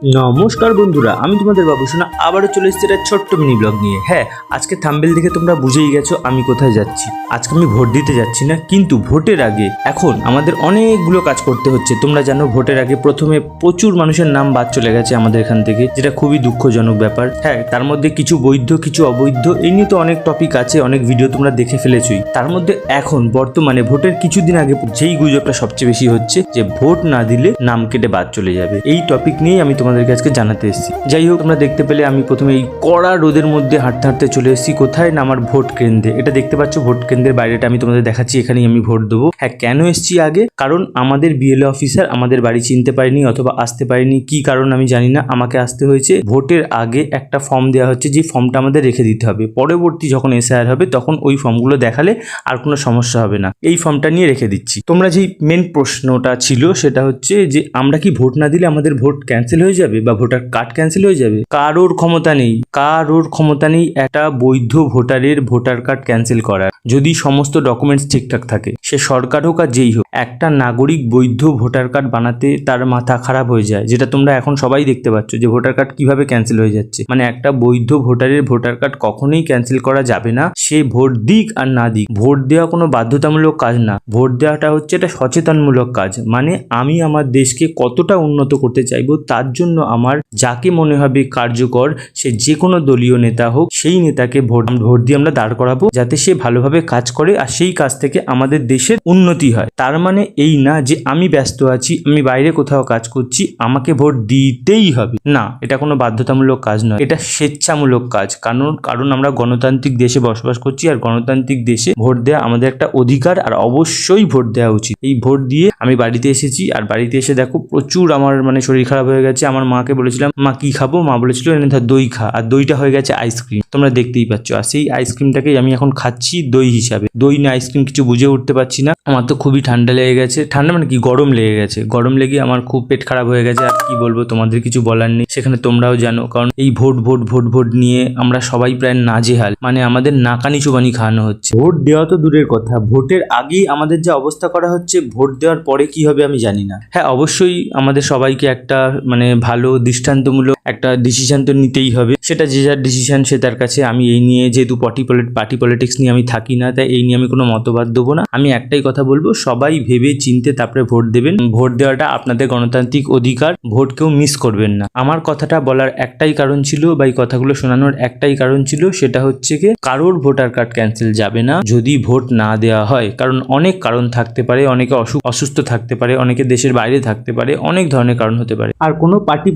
নমস্কার বন্ধুরা, আমি তোমাদের বাবুসোনা আবারও চলে এসেছি একটা ছোট্ট মিনি ব্লগ নিয়ে। হ্যাঁ, আজকে থাম্বনেল দেখে তোমরা বুঝেই গেছো আমি কোথায় যাচ্ছি। আজকে আমি ভোট দিতে যাচ্ছি না, কিন্তু ভোটের আগে এখন আমাদের অনেকগুলো কাজ করতে হচ্ছে। তোমরা জানো ভোটের আগে প্রথমে প্রচুর মানুষের নাম বাদ চলে গেছে আমাদের এখান থেকে, যেটা খুবই দুঃখজনক ব্যাপার। হ্যাঁ, তার মধ্যে কিছু বৈধ কিছু অবৈধ, এই নিয়ে তো অনেক টপিক আছে, অনেক ভিডিও তোমরা দেখে ফেলেছোই। তার মধ্যে এখন বর্তমানে ভোটের কিছুদিন আগে যেই গুজবটা সবচেয়ে বেশি হচ্ছে যে ভোট না দিলে নাম কেটে বাদ চলে যাবে, এই টপিক নিয়েই আমি তোমাদেরকে আজকে জানাতে এসেছি। যাই হোক, তোমরা দেখতে পেলে আমি প্রথমে এই কড়া রোদের মধ্যে হাঁটতে হাঁটতে চলে এসেছি কোথায় না আমার ভোট কেন্দ্রে। এটা দেখতে পাচ্ছ ভোট কেন্দ্রের বাইরেটা আমি তোমাদের দেখাচ্ছি, এখানেই আমি ভোট দেবো। হ্যাঁ, কেন এসেছি আগে, কারণ আমাদের বিএলও অফিসার আমাদের বাড়ি চিনতে পারেনি অথবা আসতে পারেনি, কি কারণ আমি জানি না, আমাকে আসতে হয়েছে। ভোটের আগে একটা ফর্ম দেওয়া হচ্ছে, যে ফর্মটা আমাদের রেখে দিতে হবে, পরবর্তী যখন এসআইআর হবে তখন ওই ফর্মগুলো দেখালে আর কোনো সমস্যা হবে না। এই ফর্মটা নিয়ে রেখে দিচ্ছি। তোমরা যেই মেন প্রশ্নটা ছিল সেটা হচ্ছে যে আমরা কি ভোট না দিলে আমাদের ভোট ক্যান্সেল হয়ে যাবে বা ভোটার কার্ড ক্যান্সেল হয়ে যাবে? কারোর ক্ষমতা নেই একটা বৈধ ভোটারের ভোটার কার্ড ক্যান্সেল করার, যদি সমস্ত ডকুমেন্টস ঠিকঠাক থাকে। সে সরকার হোক আর যেই হোক, একটা নাগরিক বৈধ ভোটার কার্ড বানাতে তার মাথা খারাপ হয়ে যায়, যেটা তোমরা এখন সবাই দেখতে পাচ্ছ যে ভোটার কার্ড কিভাবে ক্যান্সেল হয়ে যাচ্ছে। মানে একটা বৈধ ভোটারের ভোটার কার্ড কখনোই ক্যান্সেল করা যাবে না, সে ভোট দিক আর না দিক। ভোট দেওয়া কোনো বাধ্যতামূলক কাজ না, ভোট দেওয়াটা হচ্ছে একটা সচেতনমূলক কাজ। মানে আমি আমার দেশকে কতটা উন্নত করতে চাইবো, তার জন্য আমার যাকে মনে হবে কার্যকর, সে যে কোনো দলীয় নেতা হোক, সেই নেতাকে ভোট দিয়ে আমরা দাঁড় করাবো, যাতে সে ভালোভাবে কাজ করে আর সেই কাজ থেকে আমাদের দেশের উন্নতি হয়। তার মানে এই না যে আমি ব্যস্ত আছি, আমি বাইরে কোথাও কাজ করছি, আমাকে ভোট দিতেই হবে না। এটা কোনো বাধ্যতামূলক কাজ নয়, এটা স্বেচ্ছামূলক কাজ। কারণ আমরা গণতান্ত্রিক দেশে বসবাস করছি, আর গণতান্ত্রিক দেশে ভোট দেওয়া আমাদের একটা অধিকার, আর অবশ্যই ভোট দেওয়া উচিত। এই ভোট দিয়ে আমি বাড়িতে এসেছি, আর বাড়িতে এসে দেখো প্রচুর আমার শরীর খারাপ হয়ে গেছে। আমার মাকে বলেছিলাম মা কি খাবো, মা বলেছিল এনে ধর দই খা, আর দইটা হয়ে গেছে আইসক্রিম, তোমরা দেখতেই পাচ্ছ। আর সেই আইসক্রিমটাকেই আমি এখন খাচ্ছি দই হিসাবে। দই না আইসক্রিম কিছু বুঝে উঠতে পারছি না। আমার তো খুবই ঠান্ডা লেগে গেছে, ঠান্ডা মানে কি, গরম লেগে গেছে। গরম লেগে আমার খুব পেট খারাপ হয়ে গেছে। আর কি বলবো, তোমাদের কিছু বলার নেই, সেখানে তোমরাও জানো। কারণ এই ভোট নিয়ে আমরা সবাই প্রায় নাজেহাল, মানে আমাদের নাকানি চুবানি খাওয়ানো হচ্ছে। ভোট দেওয়া তো দূরের কথা, ভোটের আগেই আমাদের যে অবস্থা করা হচ্ছে, ভোট দেওয়ার পরে কি হবে আমি জানি না। হ্যাঁ, অবশ্যই আমাদের সবাইকে একটা ভালো দৃষ্টান্তমূলক একটা ডিসিশন তো নিতেই হবে, সেটা যে যার ডিসিশন, সে তার কাছে। আমি এই নিয়ে যেহেতু পার্টি পলিটিক্স নিয়ে আমি থাকি না, তাই এই নিয়ে আমি কোনো মতবাদ দেবো না। আমি একটাই কথা বলবো, সবাই ভেবে চিনতে তারপরে ভোট দেবেন। ভোট দেওয়াটা আপনাদের গণতান্ত্রিক অধিকার, ভোট কেউ মিস করবেন না। আমার কথাটা বলার একটাই কারণ ছিল, বা এই কথাগুলো শোনানোর একটাই কারণ ছিল, সেটা হচ্ছে কি কারোর ভোটার কার্ড ক্যান্সেল যাবে না যদি ভোট না দেওয়া হয়। কারণ অনেক কারণ থাকতে পারে, অনেকে অসুস্থ থাকতে পারে, অনেকে দেশের বাইরে থাকতে পারে, অনেক ধরনের কারণ হতে পারে। আর কোনো পার্টি